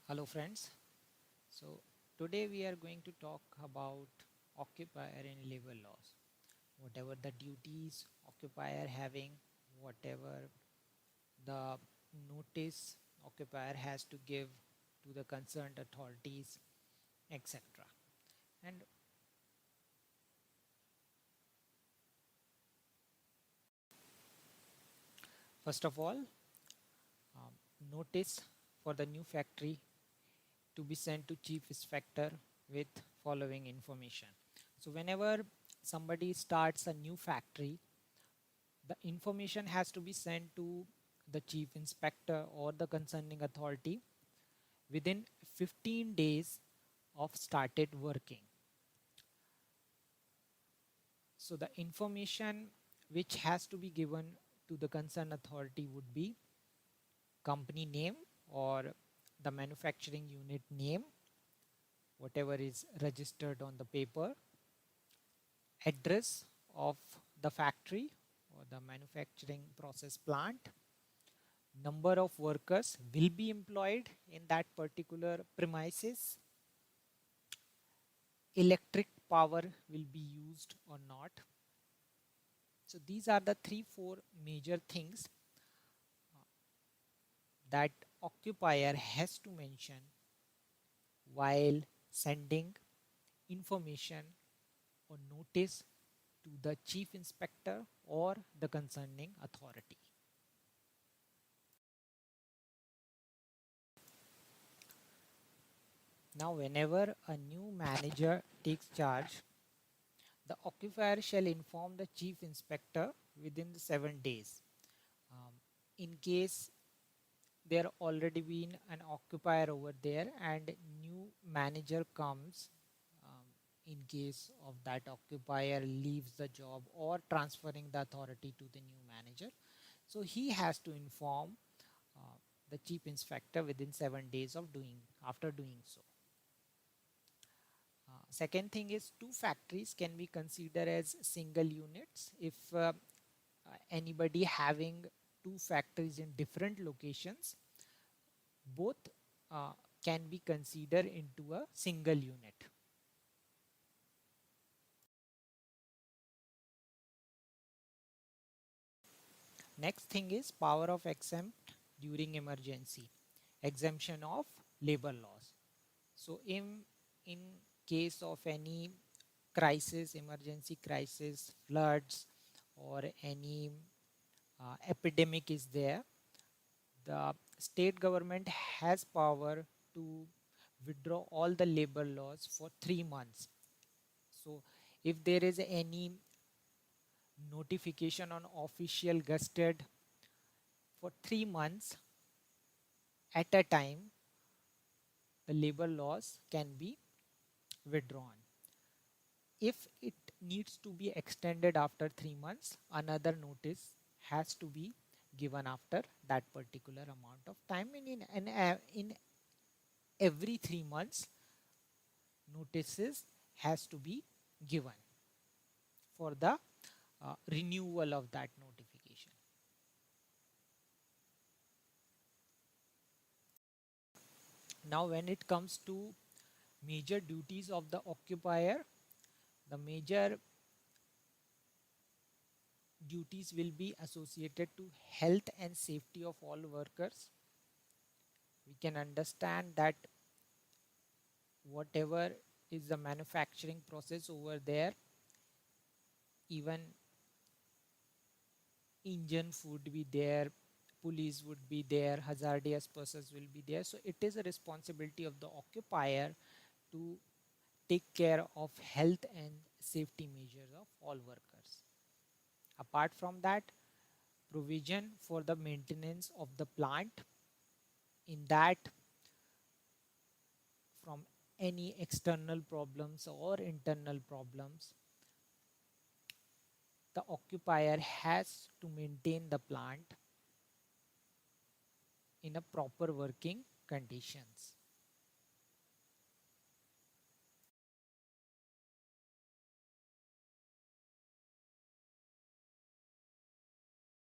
Hello friends. So today we are going to talk about occupier and labor laws. Whatever the duties occupier having, whatever the notice occupier has to give to the concerned authorities, etc. And first of all, um, notice for the new factory to be sent to chief inspector with following information. So whenever somebody starts a new factory, the information has to be sent to the chief inspector or the concerning authority within 15 days of started working. So the information which has to be given to the concerned authority would be company name or the manufacturing unit name, whatever is registered on the paper, address of the factory or the manufacturing process plant, number of workers will be employed in that particular premises, electric power will be used or not. So these are the 3-4 major things that occupier has to mention while sending information or notice to the chief inspector or the concerning authority. Now whenever a new manager takes charge, the occupier shall inform the chief inspector within the 7 days. In case there already been an occupier over there and new manager comes, in case of that occupier leaves the job or transferring the authority to the new manager, so he has to inform the chief inspector within 7 days of doing after doing so. Second thing is, two factories can be considered as single units if anybody having two factories in different locations, both can be considered into a single unit. Next thing is power of exempt during emergency, exemption of labor laws. So in case of any crisis, emergency crisis, floods, or any epidemic is there, the state government has power to withdraw all the labor laws for 3 months. So if there is any notification on official gazette for 3 months at a time, the labor laws can be withdrawn. If it needs to be extended after 3 months, another notice has to be given after that particular amount of time. And in every 3 months, notices has to be given for the renewal of that notification. Now when it comes to major duties of the occupier, the major duties will be associated to health and safety of all workers. We can understand that whatever is the manufacturing process over there, even engine would be there, police would be there, hazardous persons will be there. So it is a responsibility of the occupier to take care of health and safety measures of all workers. Apart from that, provision for the maintenance of the plant, in that from any external problems or internal problems, the occupier has to maintain the plant in a proper working conditions.